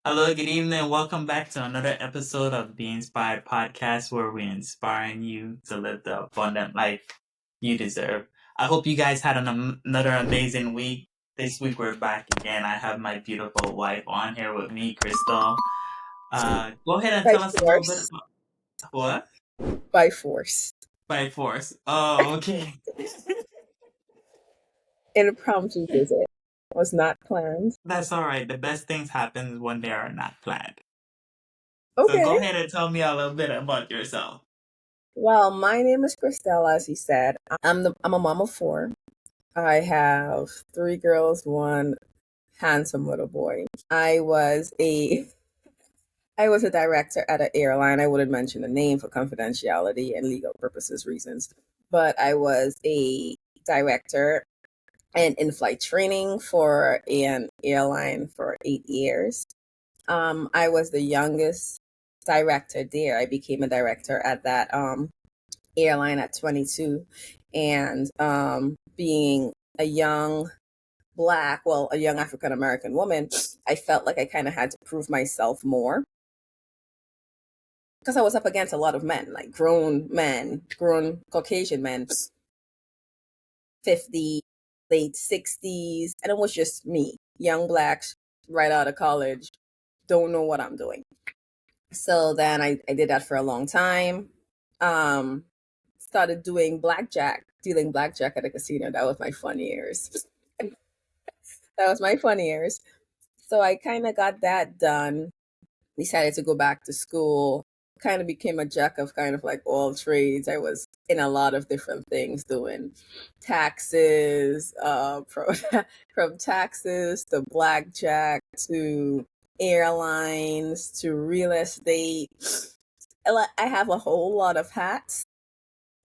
Hello, good evening. Welcome back to another episode of the Inspired Podcast where we're inspiring you to live the abundant life you deserve. I hope you guys had another amazing week. This week we're back again. I have my beautiful wife on here with me, Crystal. Go ahead and By tell us a little bit force. about what? By force. By force. Oh, okay. Impromptu visit. Was not planned. That's all right. The best things happen when they are not planned. So go Okay. ahead and tell me a little bit about yourself. Well, my name is Christelle, as he said. I'm a mom of four. I have three girls, one handsome little boy. I was a director at an airline. I wouldn't mention the name for confidentiality and legal purposes reasons, but I was a director and in-flight training for an airline for 8 years. I was the youngest director there. I became a director at that airline at 22, and being a young a young African American woman, I felt like I kind of had to prove myself more because I was up against a lot of men, like grown men, grown Caucasian men, 50, late 60s, and it was just me, young blacks, right out of college, don't know what I'm doing. So then I did that for a long time. Um, Started doing blackjack, dealing blackjack at a casino. That was my fun years. That was my fun years. So I kind of got that done. Decided to go back to school. Kind of became a jack of kind of like all trades. I was in a lot of different things, doing taxes, from taxes to blackjack to airlines to real estate. I have a whole lot of hats,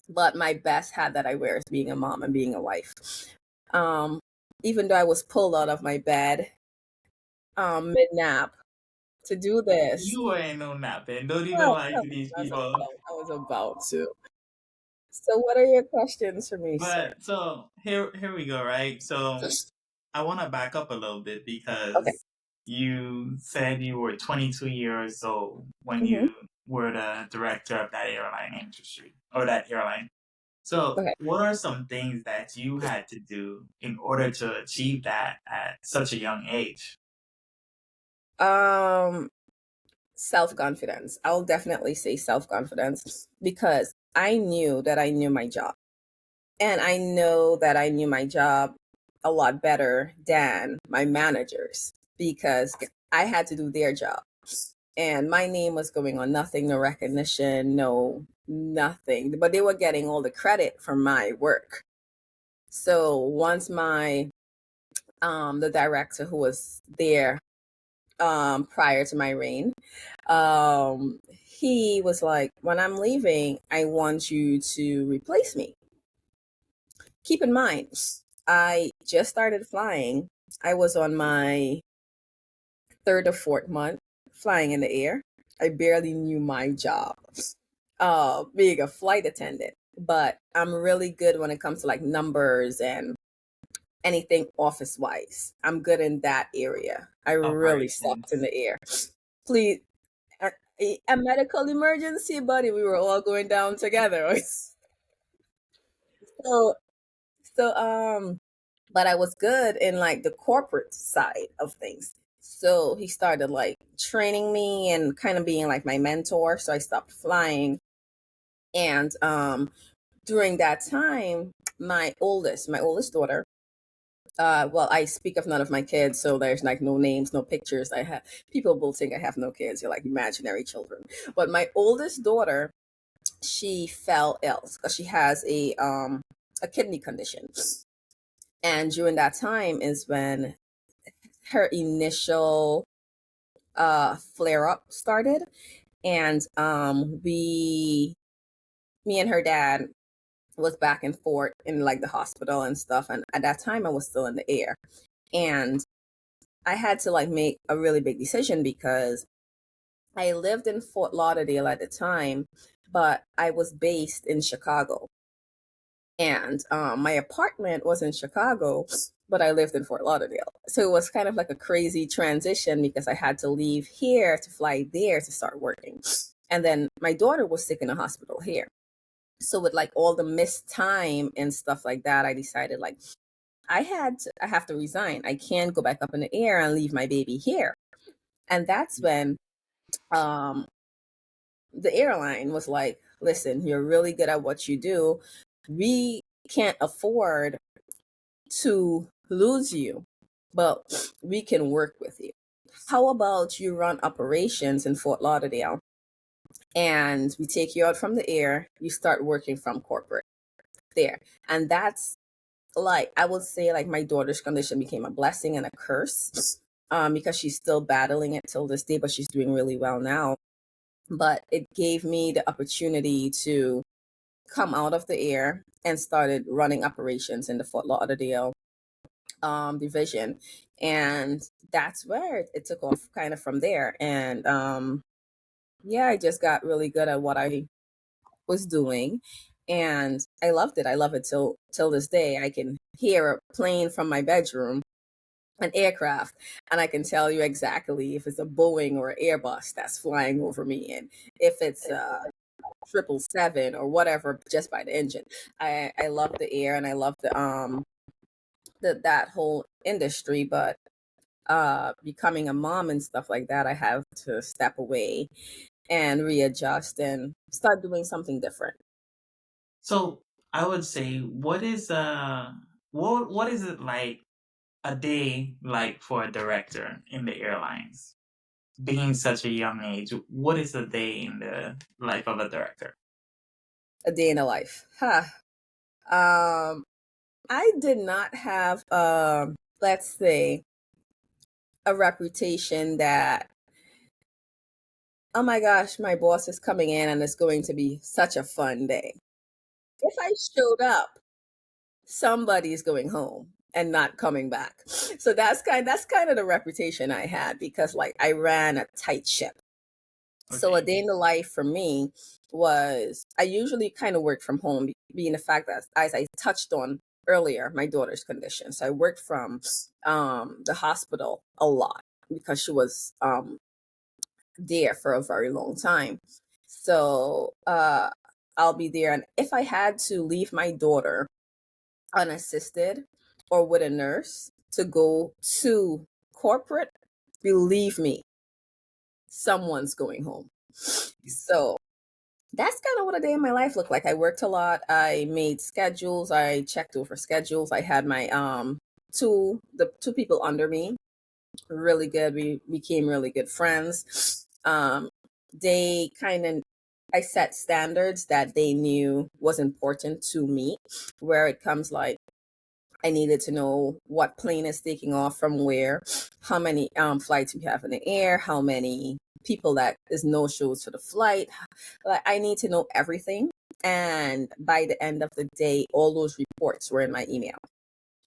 but my best hat that I wear is being a mom and being a wife. Um, Even though I was pulled out of my bed mid nap to do this, You ain't no napping. Don't even well, lie to these people. I was about to. So, what are your questions for me, sir? But so here we go, right? So I want to back up a little bit Okay. because you said you were 22 years old when Hmm. you were the director of that airline industry or that airline. So Okay. what are some things that you had to do in order to achieve that at such a young age? Um, Self confidence. I'll definitely say self confidence because I knew that I knew my job. And I know that I knew my job a lot better than my managers because I had to do their job. And my name was going on nothing, no recognition, no nothing. But they were getting all the credit for my work. So once my the director who was there prior to my reign, he was like, when I'm leaving, I want you to replace me. Keep in mind, I just started flying. I was on my third or fourth month flying in the air. I barely knew my job, being a flight attendant. But I'm really good when it comes to like numbers and anything office wise. I'm good in that area. I really sucked in Operations. the air. Please, a medical emergency, buddy. We were all going down together. so, so, but I was good in like the corporate side of things. So he started like training me and kind of being like my mentor. So I stopped flying. And during that time, my oldest daughter, well, I speak of none of my kids, so there's like no names, no pictures. I have People will think I have no kids. You're like imaginary children. But my oldest daughter, she fell ill because she has a kidney condition. And during that time is when her initial flare up started, and we me and her dad was back and forth in like the hospital and stuff, and at that time I was still in the air, and I had to like make a really big decision because I lived in Fort Lauderdale at the time, but I was based in Chicago. And my apartment was in Chicago, but I lived in Fort Lauderdale. So it was kind of like a crazy transition because I had to leave here to fly there to start working. And then my daughter was sick in a hospital here. So with like all the missed time and stuff like that, I decided like I have to resign. I can't go back up in the air and leave my baby here. And that's when um the airline was like, listen, you're really good at what you do. We can't afford to lose you, but we can work with you. How about you run operations in Fort Lauderdale and we take you out from the air, you start working from corporate there. And that's like, I would say, like, my daughter's condition became a blessing and a curse, because she's still battling it till this day, but she's doing really well now. But it gave me the opportunity to come out of the air and started running operations in the Fort Lauderdale division. And that's where it took off kind of from there. And yeah, I just got really good at what I was doing. And I loved it. I love it till this day. I can hear a plane from my bedroom, an aircraft, and I can tell you exactly if it's a Boeing or an Airbus that's flying over me, and if it's a 777 or whatever, just by the engine. I love the air and I love that whole industry, but becoming a mom and stuff like that, I have to step away and readjust and start doing something different. So I would say, what is it like a day like for a director in the airlines? Being such a young age, what is a day in the life of a director? A day in a life. Huh. Um, I did not have, let's say, a reputation that, oh my gosh, my boss is coming in and it's going to be such a fun day. If I showed up, somebody's going home and not coming back. So that's kind of the reputation I had because like I ran a tight ship. So a Okay. day in the life for me was I usually kind of work from home, being the fact that as I touched on earlier, my daughter's condition. So I worked from the hospital a lot because she was there for a very long time. So I'll be there, and if I had to leave my daughter unassisted or with a nurse to go to corporate, believe me, someone's going home. So that's kind of what a day in my life looked like. I worked a lot. I made schedules. I checked over schedules. I had my the two people under me, really good. We became really good friends. They kind of I set standards that they knew was important to me, where it comes like I needed to know what plane is taking off from where, how many flights we have in the air, how many people that is no shows for the flight. Like I need to know everything. And by the end of the day, all those reports were in my email.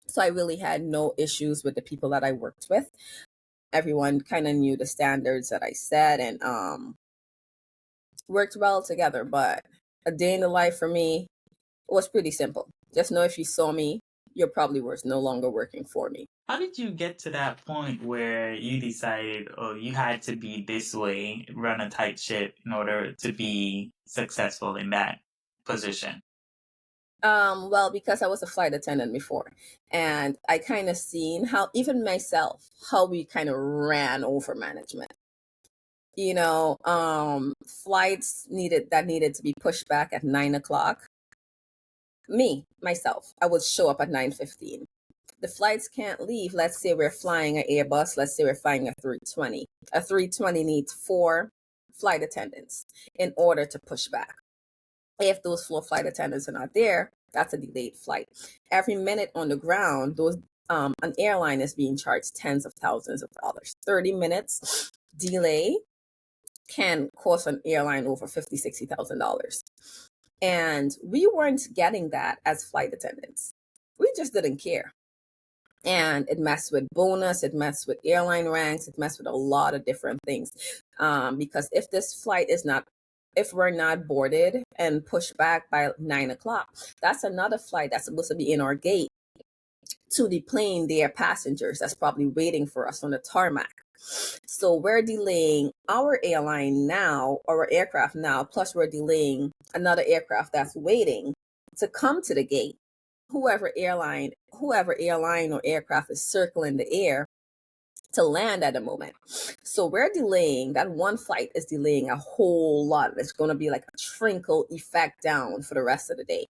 So I really had no issues with the people that I worked with. Everyone kind of knew the standards that I set and worked well together. But a day in the life for me was pretty simple. Just know if you saw me, your probably was no longer working for me. How did you get to that point where you decided, oh, you had to be this way, run a tight ship in order to be successful in that position? Well, because I was a flight attendant before, and I kind of seen how even myself, how we kind of ran over management. Flights needed to be pushed back at 9 o'clock. Me, myself, I would show up at 9:15. The flights can't leave. Let's say we're flying an Airbus. Let's say we're flying a 320. A 320 needs four flight attendants in order to push back. If those four flight attendants are not there, that's a delayed flight. Every minute on the ground, an airline is being charged tens of thousands of dollars. 30 minutes delay can cost an airline over $50,000, $60,000. And we weren't getting that as flight attendants. We just didn't care. And it messed with bonus, it messed with airline ranks, it messed with a lot of different things. Because if this flight is not if we're not boarded and pushed back by 9 o'clock, that's another flight that's supposed to be in our gate to the plane, their passengers that's probably waiting for us on the tarmac. So we're delaying our airline now, or our aircraft now, plus we're delaying another aircraft that's waiting to come to the gate. Whoever airline or aircraft is circling the air to land at the moment. So we're delaying, that one flight is delaying a whole lot. It's going to be like a trickle effect down for the rest of the day.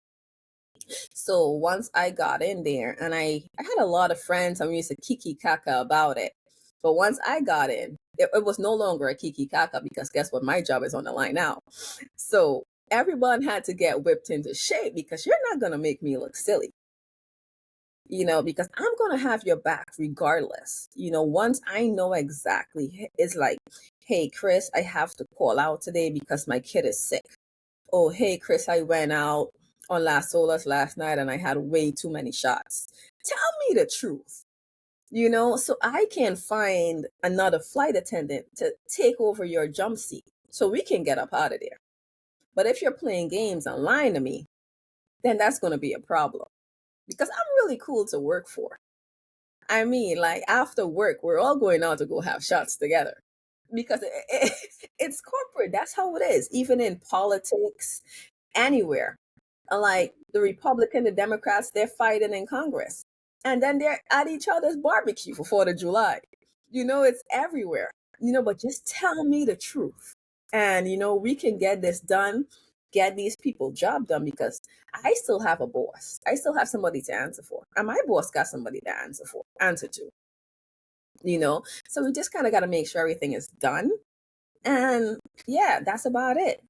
So once I got in there, and I had a lot of friends, I used to kiki kaka about it. But once I got in, it was no longer a kiki kaka, because guess what? My job is on the line now. So everyone had to get whipped into shape, because you're not going to make me look silly, because I'm going to have your back regardless. Once I know exactly, it's like, hey, Chris, I have to call out today because my kid is sick. Oh, hey, Chris, I went out on Las Olas last night and I had way too many shots. Tell me the truth, so I can find another flight attendant to take over your jump seat so we can get up out of there. But if you're playing games and lying to me, then that's going to be a problem, because I'm really cool to work for. I mean, like, after work, we're all going out to go have shots together, because it's corporate. That's how it is, even in politics, anywhere. Like the Republican, the Democrats, they're fighting in Congress. And then they're at each other's barbecue for 4th of July. It's everywhere. But just tell me the truth. And, we can get this done, get these people job done, because I still have a boss. I still have somebody to answer for. And my boss got somebody to answer to, So we just kind of got to make sure everything is done. And yeah, that's about it.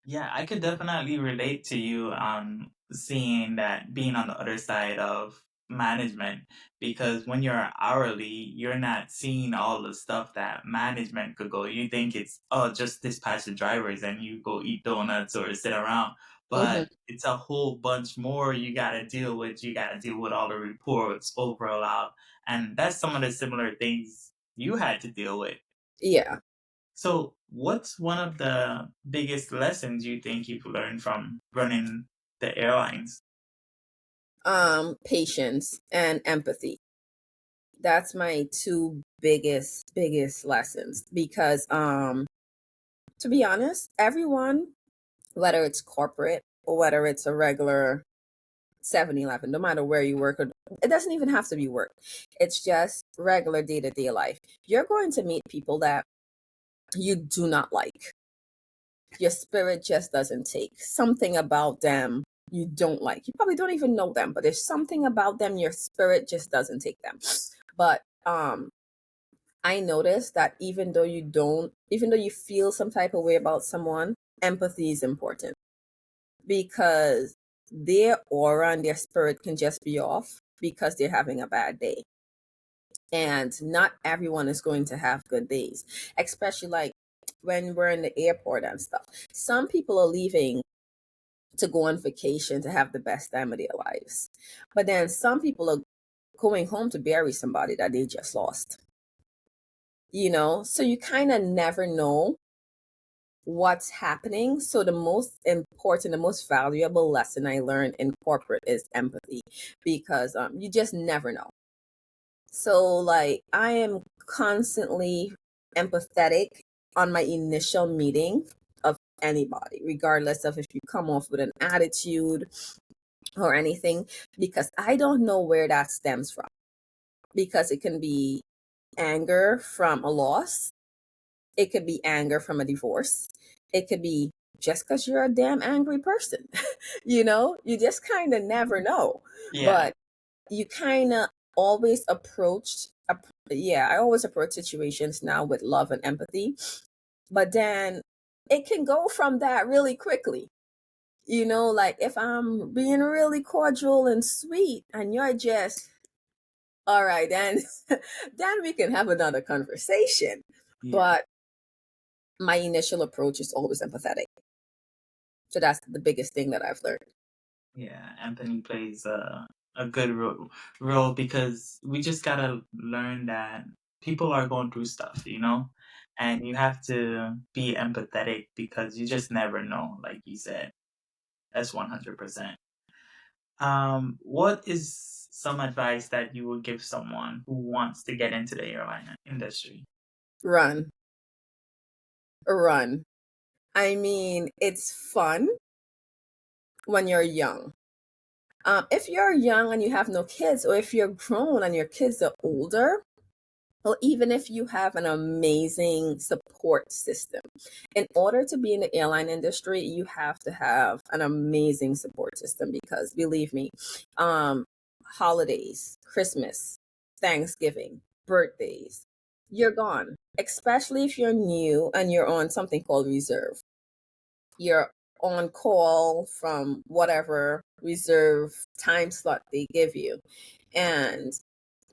Yeah, I could definitely relate to you on seeing that, being on the other side of management, because when you're hourly, you're not seeing all the stuff that management could go. You think it's, oh, just dispatch the drivers and you go eat donuts or sit around. Hmm. But it's a whole bunch more you gotta deal with. You gotta deal with all the reports overall. And that's some of the similar things you had to deal with. Yeah. So, what's one of the biggest lessons you think you've learned from running the airlines? Patience and empathy. That's my two biggest lessons, because to be honest, everyone, whether it's corporate or whether it's a regular 7-Eleven, no matter where you work, or it doesn't even have to be work, it's just regular day-to-day life, you're going to meet people that you do not like. Your spirit just doesn't take. Something about them you don't like. You probably don't even know them, but there's something about them, your spirit just doesn't take them. But I noticed that even though you feel some type of way about someone, empathy is important, because their aura and their spirit can just be off because they're having a bad day. And not everyone is going to have good days, especially like when we're in the airport and stuff. Some people are leaving to go on vacation to have the best time of their lives. But then some people are going home to bury somebody that they just lost. So you kind of never know what's happening. So the most important, the most valuable lesson I learned in corporate is empathy, because you just never know. So like, I am constantly empathetic on my initial meeting of anybody, regardless of if you come off with an attitude or anything, because I don't know where that stems from. Because it can be anger from a loss, it could be anger from a divorce, it could be just because you're a damn angry person. You just kind of never know. Yeah, But you kind of always yeah, I always approach situations now with love and empathy. But then it can go from that really quickly. Like, if I'm being really cordial and sweet and you're just, all right, then then we can have another conversation. yeah, But my initial approach is always empathetic. So that's the biggest thing that I've learned. yeah. Anthony plays a good role because we just gotta learn that people are going through stuff, and you have to be empathetic because you just never know, like you said. That's 100%. What is some advice that you would give someone who wants to get into the airline industry? Run, run. I mean, it's fun when you're young. If you're young and you have no kids, or if you're grown and your kids are older, or even if you have an amazing support system, in order to be in the airline industry, you have to have an amazing support system because believe me, holidays, Christmas, Thanksgiving, birthdays, you're gone. Especially if you're new and you're on something called reserve. You're on call from whatever reserve time slot they give you. And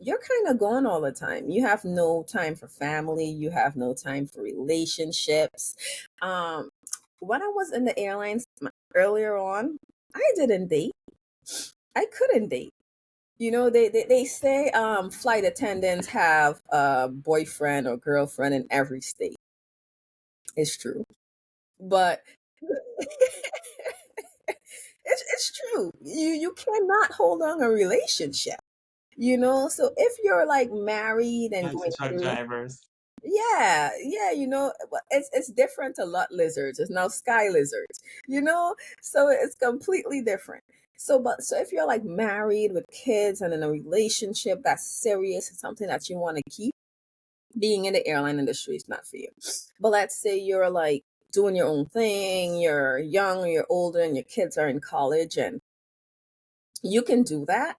you're kind of gone all the time. You have no time for family, you have no time for relationships. Um, when I was in the airlines earlier on, I didn't date. I couldn't date. They say flight attendants have a boyfriend or girlfriend in every state. It's true. But it's true. You cannot hold on a relationship. So if you're like married and Taxi going truck through, drivers. yeah, but it's different to lot lizards. It's now sky lizards, so it's completely different. So if you're like married with kids and in a relationship that's serious and something that you want to keep, being in the airline industry is not for you. But let's say you're like doing your own thing, you're young or you're older and your kids are in college and you can do that.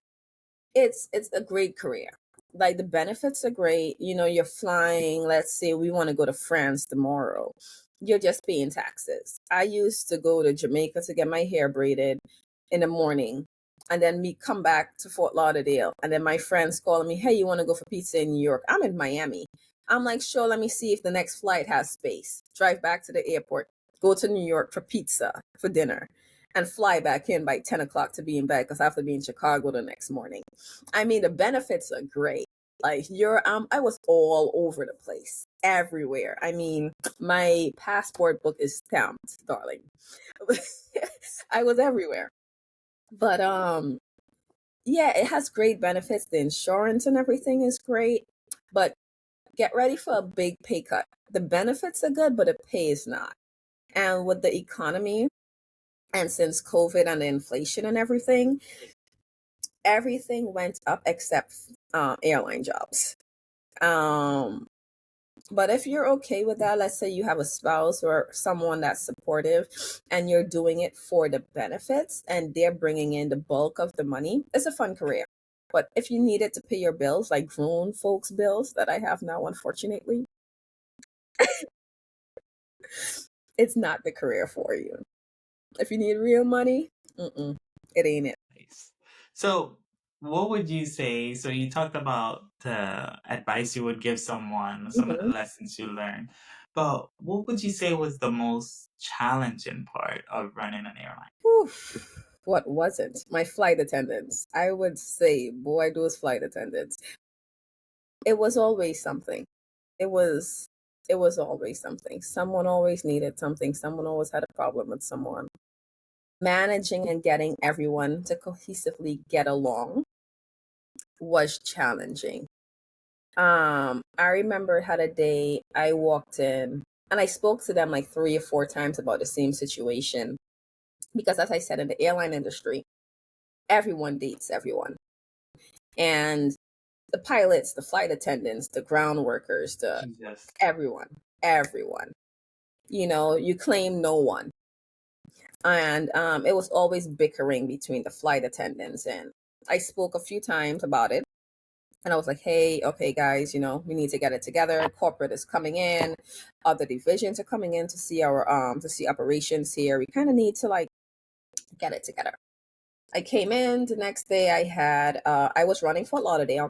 It's a great career. Like the benefits are great. You're flying, let's say we want to go to France tomorrow. You're just paying taxes. I used to go to Jamaica to get my hair braided in the morning and then me come back to Fort Lauderdale and then my friends calling me, "Hey, you want to go for pizza in New York?" I'm in Miami. I'm like, "Sure, let me see if the next flight has space." Drive back to the airport, go to New York for pizza for dinner and fly back in by 10 o'clock to be in bed because I have to be in Chicago the next morning. I mean, the benefits are great. Like I was all over the place, everywhere. I mean, my passport book is stamped, darling. I was everywhere. But yeah, it has great benefits. The insurance and everything is great, but get ready for a big pay cut. The benefits are good, but the pay is not. And with the economy, and since COVID and the inflation and everything went up except airline jobs. Um, but if you're okay with that, let's say you have a spouse or someone that's supportive and you're doing it for the benefits and they're bringing in the bulk of the money, it's a fun career. But if you need it to pay your bills, like grown folks' bills that I have now, unfortunately, it's not the career for you. If you need real money, it ain't it. Nice. So, what would you say? So, you talked about the advice you would give someone, some of the Mhm. lessons you learned, but what would you say was the most challenging part of running an airline? Whew. What wasn't? My flight attendants. I would say, boy, those flight attendants. It was always something. It was it was always something. Someone always needed something. Someone always had a problem with someone. Managing and getting everyone to cohesively get along was challenging. I remember had a day I walked in and I spoke to them like 3 or 4 times about the same situation because as I said in the airline industry, everyone dates everyone. And the pilots, the flight attendants, the ground workers, the Jesus. everyone. You claim no one. And it was always bickering between the flight attendants. And I spoke a few times about it. And I was like, hey, okay, guys, we need to get it together. Corporate is coming in. Other divisions are coming in to see operations here. We kind of need to like get it together. I came in the next day. I was running Fort Lauderdale.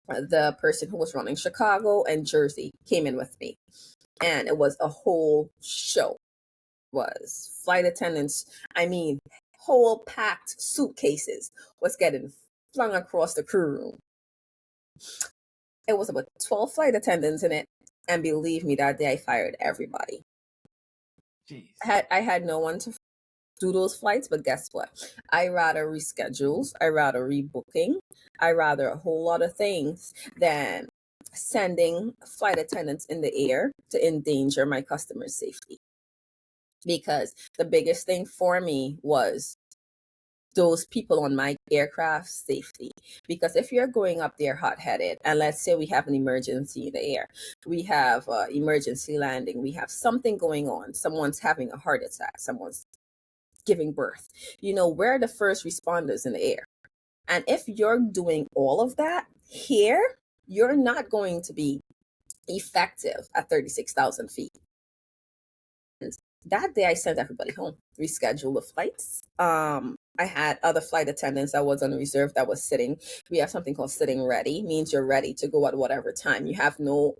The person who was running Chicago and Jersey came in with me, and it was a whole show. Was flight attendants, I mean, whole packed suitcases was getting flung across the crew room. It was about 12 flight attendants in it. And believe me, that day I fired everybody. Jeez. I had no one to do those flights, but guess what? I rather reschedules, I rather rebooking, I rather a whole lot of things than sending flight attendants in the air to endanger my customers' safety. Because the biggest thing for me was those people on my aircraft safety. Because if you're going up there hot headed, and let's say we have an emergency in the air, we have emergency landing, we have something going on, someone's having a heart attack, someone's giving birth, we're the first responders in the air. And if you're doing all of that here, you're not going to be effective at 36,000 feet. And that day I sent everybody home, rescheduled the flights. I had other flight attendants that was on reserve that was sitting. We have something called sitting ready, means you're ready to go at whatever time. You have no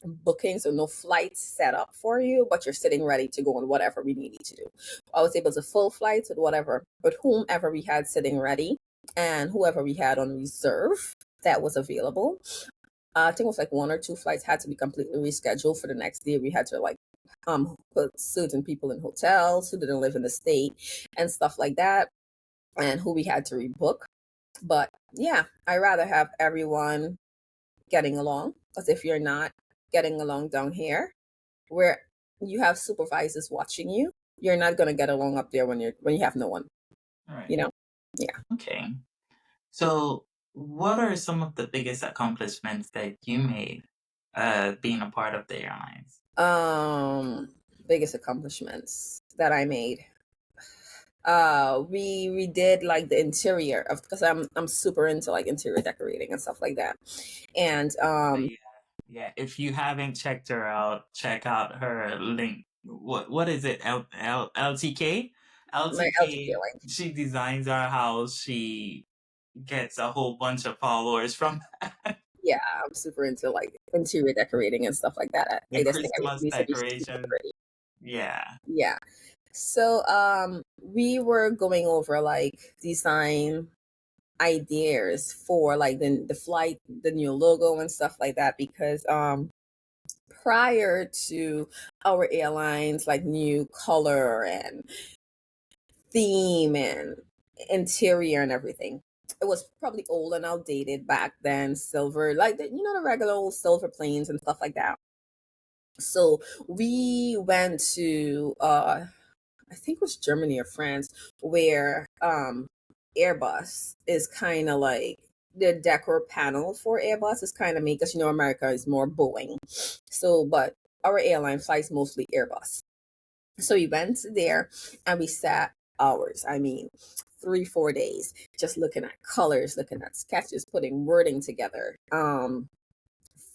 bookings or no flights set up for you, but you're sitting ready to go on whatever we needed to do. I was able to full flights with whatever, but whomever we had sitting ready and whoever we had on reserve that was available. I think it was like one or two flights had to be completely rescheduled for the next day. We had to put certain people in hotels who didn't live in the state and stuff like that, and who we had to rebook. But yeah, I rather have everyone getting along, because if you're not getting along down here, where you have supervisors watching you, you're not going to get along up there when you have no one. All right. You know? Yeah. Okay. So, what are some of the biggest accomplishments that you made being a part of the airlines? Biggest accomplishments that I made. We did like the interior of, because I'm super into like interior decorating and stuff like that. And Yeah, yeah. If you haven't checked her out, check out her link. What is it? LTK? my LTK LTK. line. She designs our house. She gets a whole bunch of followers from Yeah, I'm super into like interior decorating and stuff like that. I the just think Christmas everything needs to be super decoration. pretty. Yeah. Yeah. So we were going over like design ideas for like the flight, the new logo and stuff like that, because prior to our airlines like new color and theme and interior and everything, it was probably old and outdated back then, silver, like the regular old silver planes and stuff like that. So we went to I think it was Germany or France, where Airbus is kind of like the decor panel for Airbus is kind of made, because America is more Boeing. So, but our airline flies mostly Airbus. So we went there and we sat hours. I mean, 3-4 days, just looking at colors, looking at sketches, putting wording together.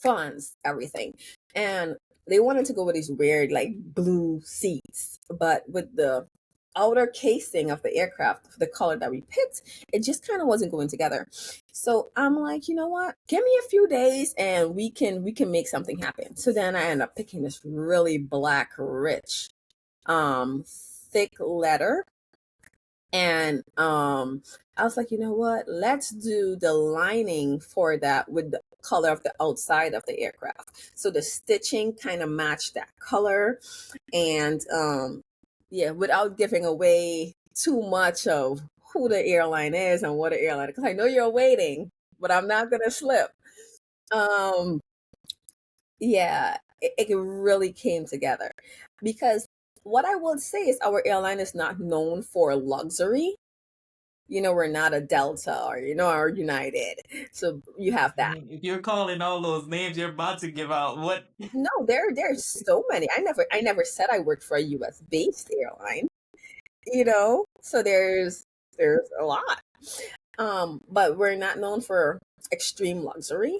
Funds, everything. And they wanted to go with these weird, like blue seats, but with the outer casing of the aircraft, the color that we picked, it just kind of wasn't going together. So I'm like, you know what? Give me a few days and we can make something happen. So then I end up picking this really black, rich, thick leather. And I was like, you know what? Let's do the lining for that with the color of the outside of the aircraft. So the stitching kind of matched that color. And yeah, without giving away too much of who the airline is and what the airline, because I know you're waiting, but I'm not gonna slip. Um, yeah, it really came together, because what I will say is our airline is not known for luxury. We're not a Delta or or United. So you have I that. mean, if you're calling all those names, you're about to give out what? No, there's so many. I never said I worked for a US based airline, So there's a lot. But we're not known for extreme luxury.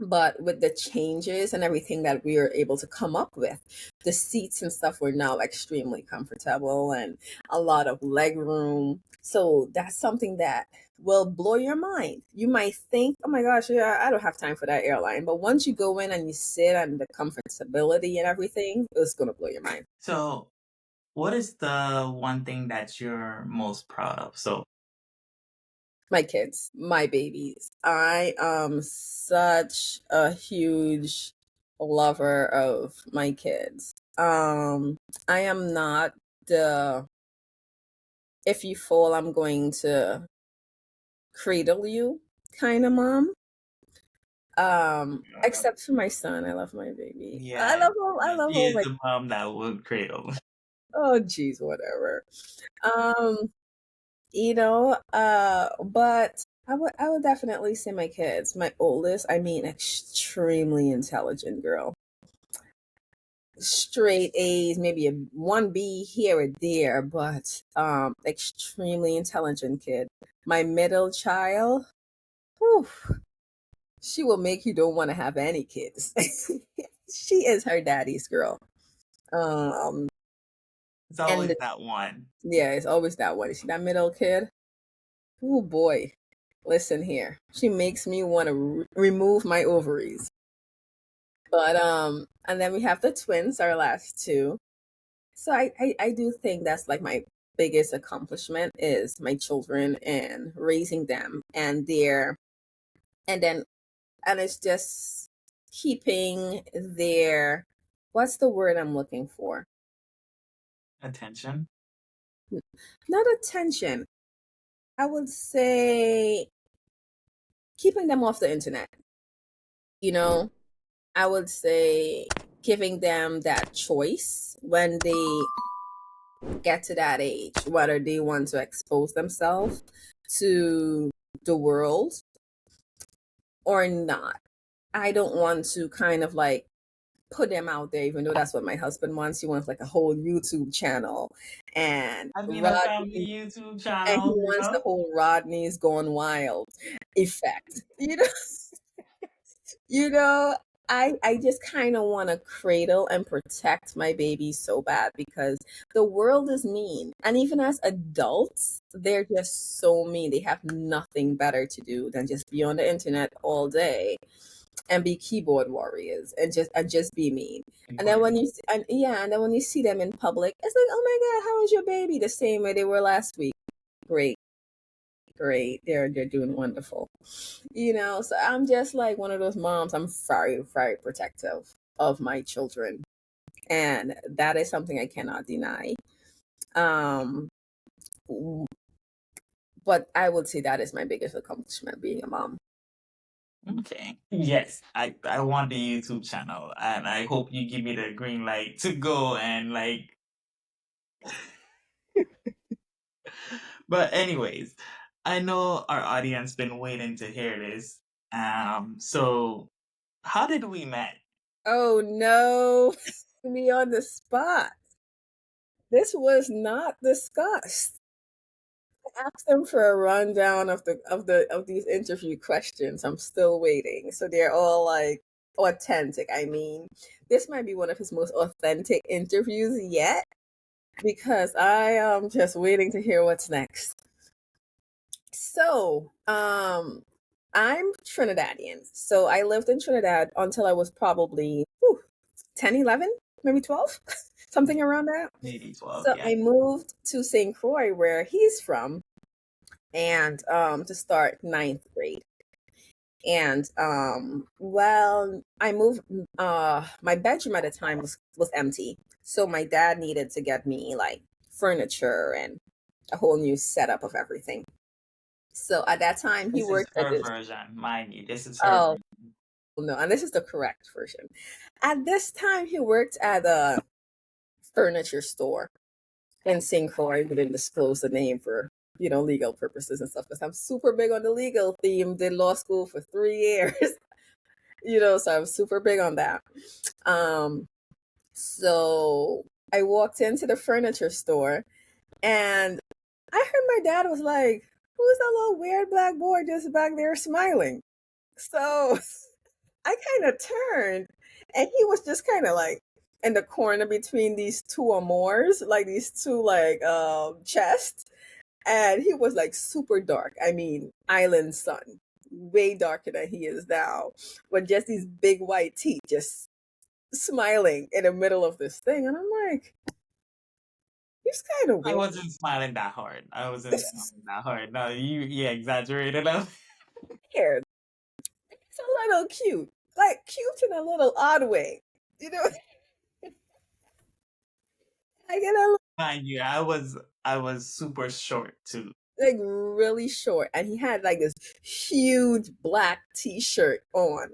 But with the changes and everything that we were able to come up with, the seats and stuff were now extremely comfortable and a lot of leg room. So that's something that will blow your mind. You might think, oh my gosh, yeah, I don't have time for that airline. But once you go in and you sit and the comfortability and everything, it's going to blow your mind. So, what is the one thing that you're most proud of? So, My kids, my babies. I am such a huge lover of my kids. I am not the if you fall, I'm going to cradle you kind of mom. Except for my son. I love my baby. I Yeah, love all I love she all is my the mom that would cradle. oh geez, whatever. Um, but I would definitely say my kids. My oldest, I mean extremely intelligent girl. Straight A's, maybe a one B here or there, but extremely intelligent kid. My middle child, whew, she will make you don't want to have any kids. She is her daddy's girl. Um, It's and always that one. yeah, it's always that one. See that middle kid? Oh boy, listen here. She makes me want to remove my ovaries. But and then we have the twins, our last two. So I do think that's like my biggest accomplishment is my children and raising them and their and then and it's just keeping their what's the word I'm looking for? Attention. Not attention. I would say keeping them off the internet. You know, I would say giving them that choice when they get to that age, whether they want to expose themselves to the world or not. I don't want to kind of like put them out there, even though that's what my husband wants. He wants like a whole YouTube channel and I mean, a family Rodney, YouTube and he channel, you wants the know? whole Rodney's Gone Wild effect. You know, I just kind of want to cradle and protect my baby so bad because the world is mean. And even as adults, they're just so mean. They have nothing better to do than just be on the internet all day and be keyboard warriors and just be mean. And then when Important. you and yeah, and then when you see them in public, it's like, "Oh my God, how is your baby?" The same way they were last week. Great, great. They're doing wonderful. So I'm just like one of those moms. I'm very, very protective of my children. And that is something I cannot deny. Um, but I would say that is my biggest accomplishment being a mom. Okay. Yes, I want the YouTube channel, and I hope you give me the green light to go and like. But anyways, I know our audience been waiting to hear this. So how did we met? Oh no, me on the spot. This was not discussed. I asked them for a rundown of these interview questions. I'm still waiting. So they're all like authentic. I mean, this might be one of his most authentic interviews yet because I am just waiting to hear what's next. So, I'm Trinidadian. So I lived in Trinidad until I was probably 10, 11, maybe 12, something around that. Maybe 12, So yeah. I moved to St. Croix, where he's from, and to start ninth grade. And well, I moved. My bedroom at the time was empty, so my dad needed to get me like furniture and a whole new setup of everything. So at that time, he This is worked at her this. version, mind you. This is her Oh version. no, and this is the correct version. At this time, he worked at a furniture store in St. Croix. We didn't disclose the name for legal purposes and stuff because I'm super big on the legal theme. Did law school for 3 years, so I'm super big on that. Um, so I walked into the furniture store and I heard my dad was like, "Who's that little weird black boy just back there smiling?" So I kind of turned and he was just kind of like in the corner between these two amours, like these two like chests. And he was like super dark. I mean, island sun, way darker than he is now, with just these big white teeth just smiling in the middle of this thing. And I'm like, He's kind of I weird. wasn't smiling that hard. I wasn't smiling that hard. No, you exaggerated. Weird. It's a little cute, like cute in a little odd way. You know, I get a little, Mind you, I was super short too. like really short, and he had like this huge black T-shirt on,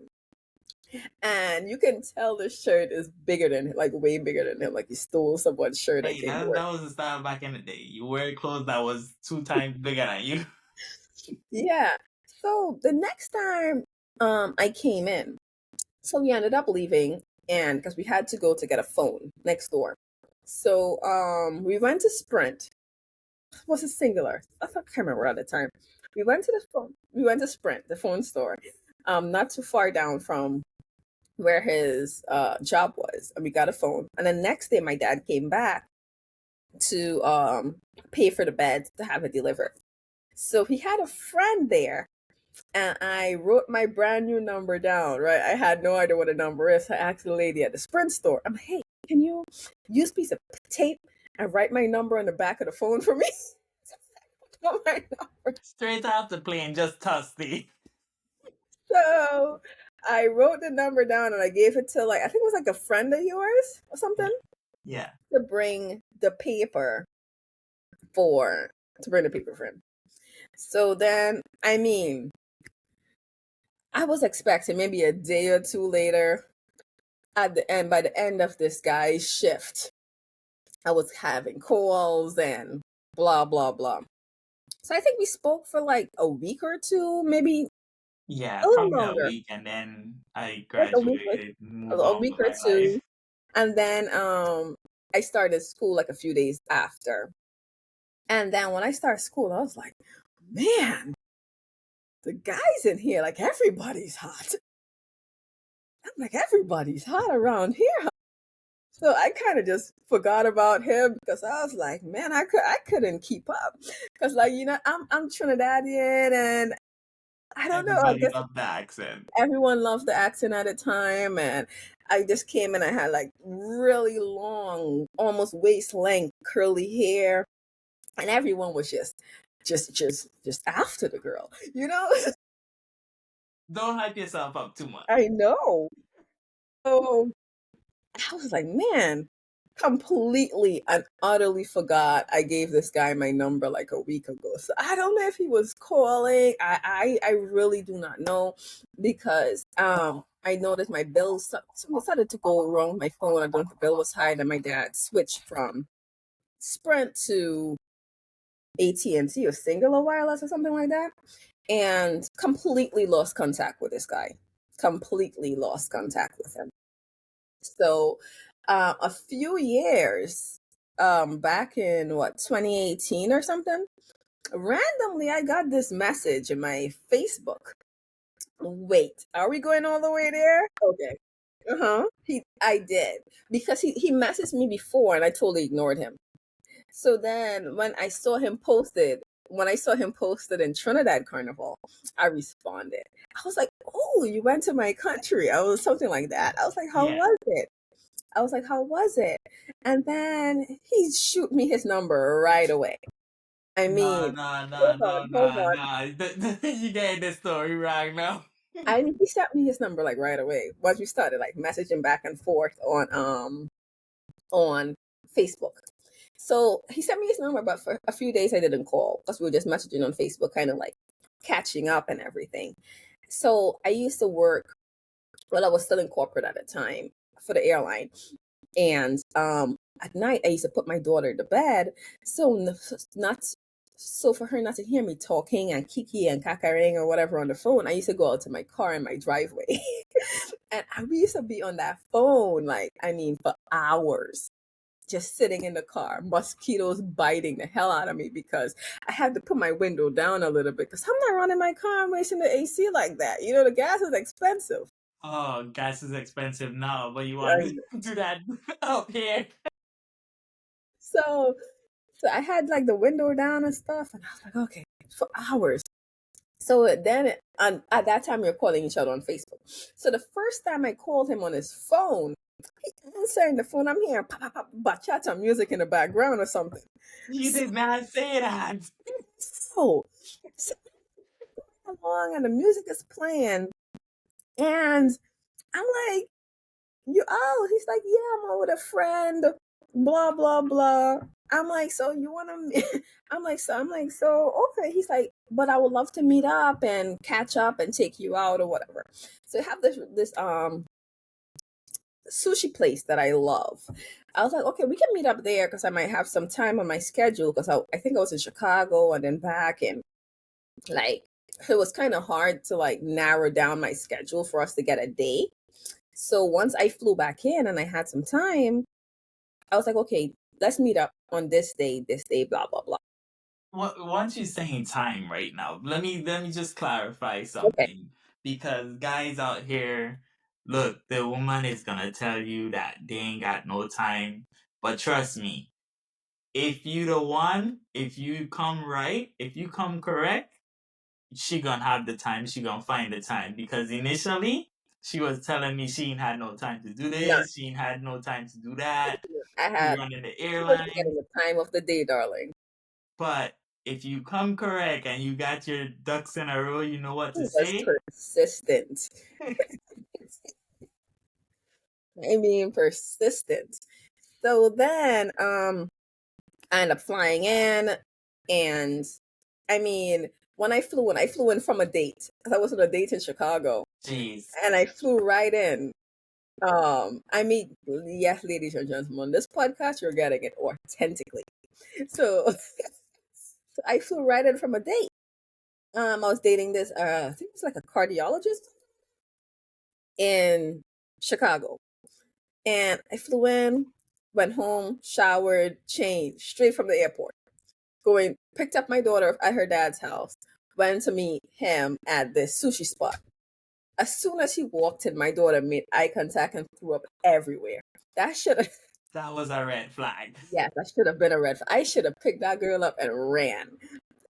and you can tell the shirt is bigger than like way bigger than him. Like he stole someone's shirt and Hey, came to that work. was the style back in the day. You wear clothes that was 2 times bigger than you. Yeah. So the next time I came in, so we ended up leaving and because we had to go to get a phone next door. So we went to Sprint. Was it singular? I can't remember at the time. We went to Sprint, the phone store, not too far down from where his job was. And we got a phone. And the next day my dad came back to pay for the bed to have it delivered. So he had a friend there and I wrote my brand new number down, right? I had no idea what a number is. So I asked the lady at the Sprint store, I'm like, hey, can you use a piece of tape and write my number on the back of the phone for me? Oh my number. Straight off the plane, just tossed the. So I wrote the number down and I gave it to like, I think it was like a friend of yours or Yeah, something yeah, to bring the paper for, to bring the paper for him. So then, I mean, I was expecting maybe a day or two later at the end, by the end of this guy's shift, I was having calls and blah, blah, blah. So I think we spoke for like a week or two, maybe yeah. a little Probably a longer, week, and then I like graduated, move a on week with or my life. two. And then I started school like a few days after. And then when I started school, I was like, man, the guys in here, like everybody's hot. I'm like, everybody's hot around here. So I kind of just forgot about him because I was like, man, I couldn't keep up because like I'm Trinidadian and I don't know. I Everybody guess loved the accent. everyone loved the accent at the time, and I just came and I had like really long, almost waist length curly hair, and everyone was just after the girl, you know. Don't hype yourself up too much. I know. So I was like, man, completely and utterly forgot I gave this guy my number like a week ago. So I don't know if he was calling. I really do not know because I noticed my bill started to go wrong with my phone. I don't know if the bill was high, and my dad switched from Sprint to AT&T or Singular Wireless or something like that, and completely lost contact with this guy. Completely lost contact with him. So, a few years back in what 2018 or something, randomly I got this message in my Facebook. Wait, are we going all the way there? Okay. Uh-huh. I did because he messaged me before and I totally ignored him. So then when I saw him posted in Trinidad Carnival, I responded. I was like, "Oh, you went to my country." I was something like that. I was like, "How Yeah. was it?" I was like, how was it? And then he shoot me his number right away. I Nah, mean, nah, nah, hold on, nah, hold nah, on. nah. You getting this story wrong now. I mean, he sent me his number like right away. Once we started like messaging back and forth on Facebook. So he sent me his number, but for a few days I didn't call because we were just messaging on Facebook, kind of like catching up and everything. So I used to work, well, I was still in corporate at the time for the airline. And at night, I used to put my daughter to bed, so not so for her not to hear me talking and kiki and kakaring or whatever on the phone. I used to go out to my car in my driveway, and we used to be on that phone like I mean for hours, just sitting in the car, mosquitoes biting the hell out of me because I had to put my window down a little bit because I'm not running my car and wasting the AC like that. You know, the gas is expensive. Oh, gas is expensive now, but you want I to do that up here? So So I had like the window down and stuff, and I was like, okay, for hours. So then, at that time, we were calling each other on Facebook. So the first time I called him on his phone, answering the phone. I'm hearing pop, pop, pop, bachata music in the background or something. You did not say that. So, so long and the music is playing, and I'm like, you oh, he's like, yeah, I'm out with a friend, blah blah blah. I'm like, so you wanna I'm like, so okay. He's like, but I would love to meet up and catch up and take you out or whatever. So I have this sushi place that I love. I was like, okay, we can meet up there because I might have some time on my schedule because I think I was in Chicago and then back, and like it was kind of hard to like narrow down my schedule for us to get a date. So once I flew back in and I had some time, I was like, okay, let's meet up on this day, blah blah blah. Once you're saying time right now, let me just clarify Okay. something because guys out here, look, the woman is gonna tell you that they ain't got no time, but trust me, if you the one, if you come right, if you come correct, she gonna have the time. She gonna find the time because initially she was telling me she ain't had no time to do No, this, she ain't had no time to do that. I She had running the I wasn't airline, getting the time of the day, darling. but if you come correct and you got your ducks in a row, you know what He to was say. persistent. I mean persistent. So then I ended up flying in, and I mean when I flew in from a date, because I was on a date in Chicago, Jeez, and I flew right in. I mean, yes, ladies and gentlemen, this podcast you're getting it authentically. So, so I flew right in from a date. I was dating this I think it's like a cardiologist in Chicago. And I flew in, went home, showered, changed, straight from the airport. Going, picked up my daughter at her dad's house, went to meet him at this sushi spot. As soon as he walked in, my daughter made eye contact and threw up everywhere. That should have, that was a red flag. yes, that should have been a red flag. I should have picked that girl up and ran.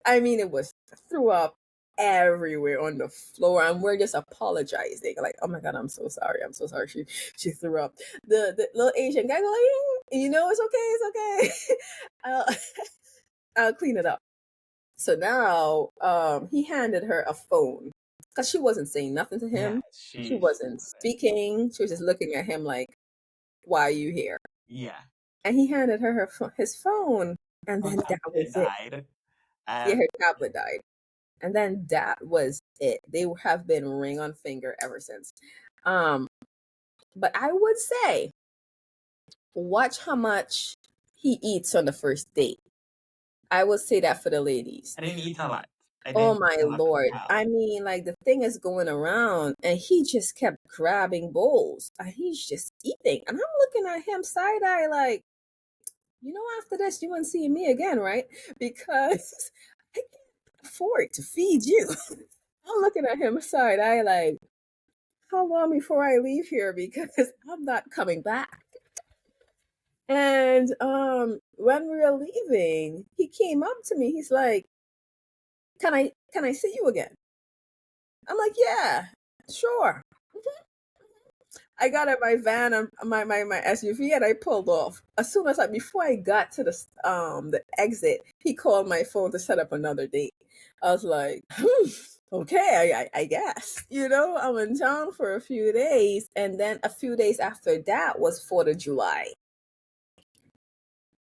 I mean, it was threw up everywhere on the floor, and we're just apologizing, like, "Oh my god, I'm so sorry. I'm so sorry. She threw up." The little Asian guy go like, it's okay, it's okay. I'll I'll clean it up. So now, he handed her a phone because she wasn't saying nothing to Yeah, him. She she wasn't speaking. She was just looking at him like, "Why are you here?" yeah. And he handed her his phone, and Her then that tablet was it. died. Yeah, Um, her tablet died. And then that was it. They have been ring on finger ever since. Um, but I would say, watch how much he eats on the first date. I would say that for the ladies. I didn't eat a lot. I Oh didn't my eat a lot of lord. I calories. mean, like the thing is going around and he just kept grabbing bowls and he's just eating. And I'm looking at him side eye like, after this you won't see me again, right? Because I can't afford to feed you. I'm looking at him side eye like, how long before I leave here because I'm not coming back. And when we were leaving, he came up to me. He's like, "Can I see you again?" I'm like, "Yeah, sure." I got in my van and my SUV and I pulled off. As soon as before I got to the exit, he called my phone to set up another date. I was like, okay, I guess. I'm in town for a few days, and then a few days after that was 4th of July,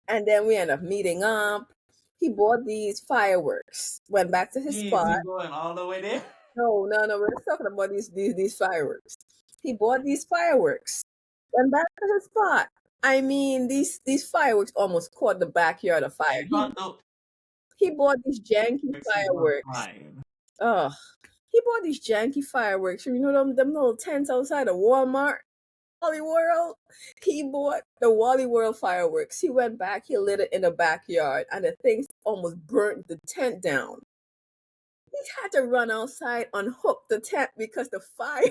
and then we ended up meeting up. He bought these fireworks. Went back to his Jeez, spot. you going all the way there? No, no, no. We're talking about these fireworks. He bought these fireworks. Went back to his spot. I mean, these fireworks almost caught the backyard of fire. I He thought the he bought these janky Brexit was fireworks. fine. Oh, he bought these janky fireworks. Them little tents outside of Walmart, Wally World. He bought the Wally World fireworks. He went back. He lit it in the backyard, and the things almost burnt the tent down. He had to run outside, unhook the tent because the fire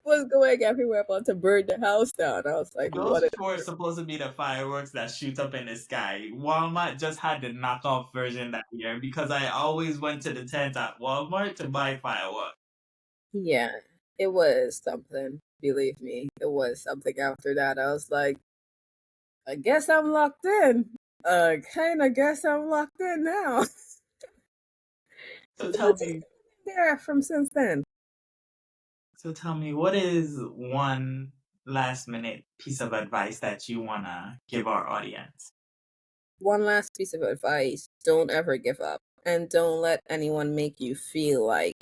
was going everywhere about to burn the house down. I was like, what? Those were supposed to be the fireworks that shoot up in the sky. Walmart just had the knockoff version that year because I always went to the tent at Walmart to buy fireworks. Yeah, it was something. Believe me, it was something after that. I was like, I guess I'm locked in. Kind of guess I'm locked in now. So So tell it's just me, there from since then. what is one last minute piece of advice that you wanna give our audience? One last piece of advice: don't ever give up, and don't let anyone make you feel like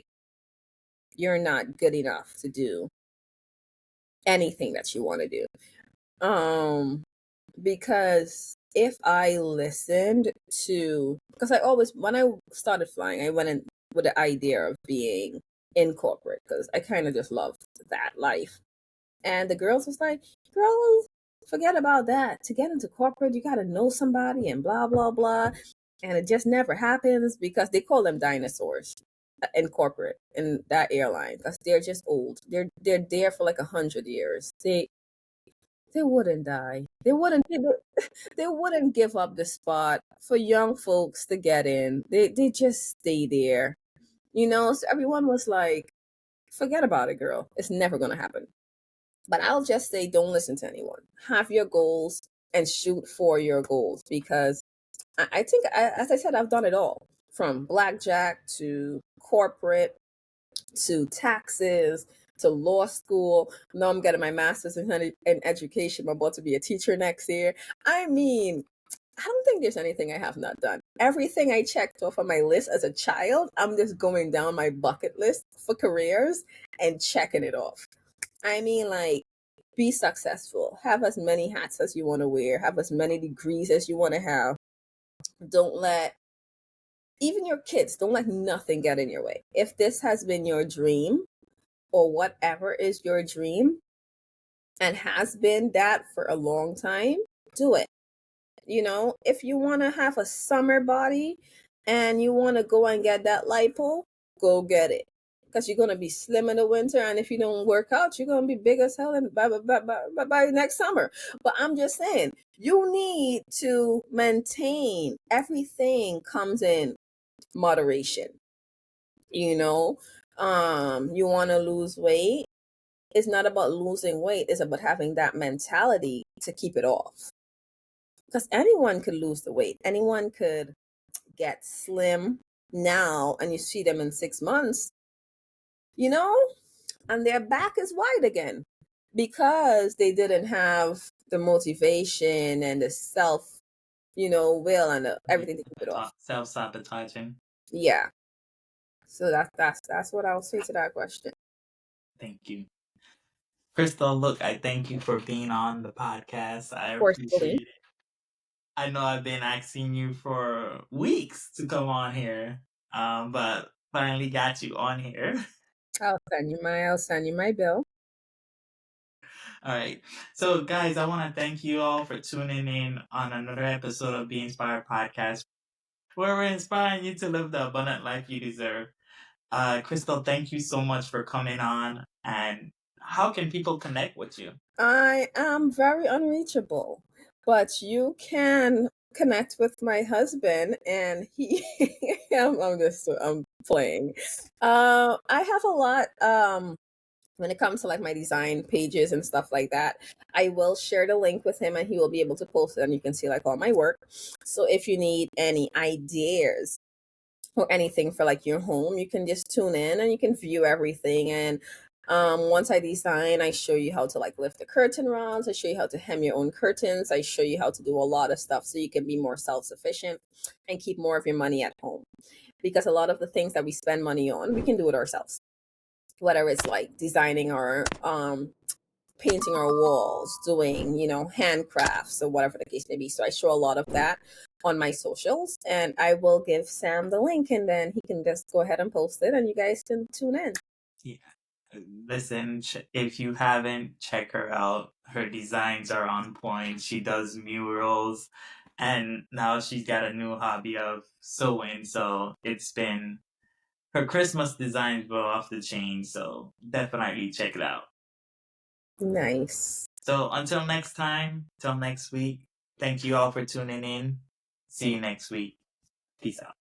you're not good enough to do anything that you want to do. Um, because if I listened to, because I always, when I started flying, I went in with the idea of being in corporate because I kind of just loved that life. And the girls was like, girls, forget about that. To get into corporate, you got to know somebody and blah, blah, blah. And it just never happens because they call them dinosaurs in corporate in that airline because they're just old. They're there for like 100 years. They wouldn't die. They wouldn't give up the spot for young folks to get in. They just stay there. So everyone was like, forget about it, girl. It's never gonna happen. But I'll just say don't listen to anyone. Have your goals and shoot for your goals because I think as I said, I've done it all. From blackjack to corporate to taxes to law school. Now I'm getting my master's in education. I'm about to be a teacher next year. I mean, I don't think there's anything I have not done. Everything I checked off on my list as a child, I'm just going down my bucket list for careers and checking it off. I mean, like, be successful. Have as many hats as you want to wear. Have as many degrees as you want to have. Don't let, even your kids, don't let nothing get in your way. If this has been your dream, or whatever is your dream and has been that for a long time, do it. If you want to have a summer body and you want to go and get that lipo, go get it. Because you're going to be slim in the winter. And if you don't work out, you're going to be big as hell by next summer. But I'm just saying, you need to maintain everything comes in moderation. You want to lose weight, it's not about losing weight, it's about having that mentality to keep it off. Because anyone could lose the weight, anyone could get slim now, and you see them in 6 months, you know, and their back is wide again because they didn't have the motivation and the self, will and everything to keep it off. Self-sabotaging. Yeah. So that's what I'll say to that question. Thank you. Crystal, look, I thank you for being on the podcast. I Forcefully. appreciate it. I know I've been asking you for weeks to come on here, but finally got you on here. I'll send you my bill. All right. So, guys, I want to thank you all for tuning in on another episode of Be Inspired Podcast, where we're inspiring you to live the abundant life you deserve. Crystal, thank you so much for coming on. And how can people connect with you? I am very unreachable, but you can connect with my husband, and he. I'm playing. I have a lot. When it comes to like my design pages and stuff like that, I will share the link with him, and he will be able to post it, and you can see like all my work. So if you need any ideas or anything for like your home, you can just tune in and you can view everything. And once I design, I show you how to like lift the curtain rods, I show you how to hem your own curtains, I show you how to do a lot of stuff so you can be more self-sufficient and keep more of your money at home. Because a lot of the things that we spend money on, we can do it ourselves. Whether it's like designing or painting our walls, doing, handcrafts or whatever the case may be. So I show a lot of that on my socials, and I will give Sam the link, and then he can just go ahead and post it and you guys can tune in. Yeah. Listen, if you haven't, check her out. Her designs are on point. She does murals, and now she's got a new hobby of sewing. So it's been her Christmas designs were off the chain. So definitely check it out. Nice. So until next time, till next week, thank you all for tuning in. See you next week. Peace out.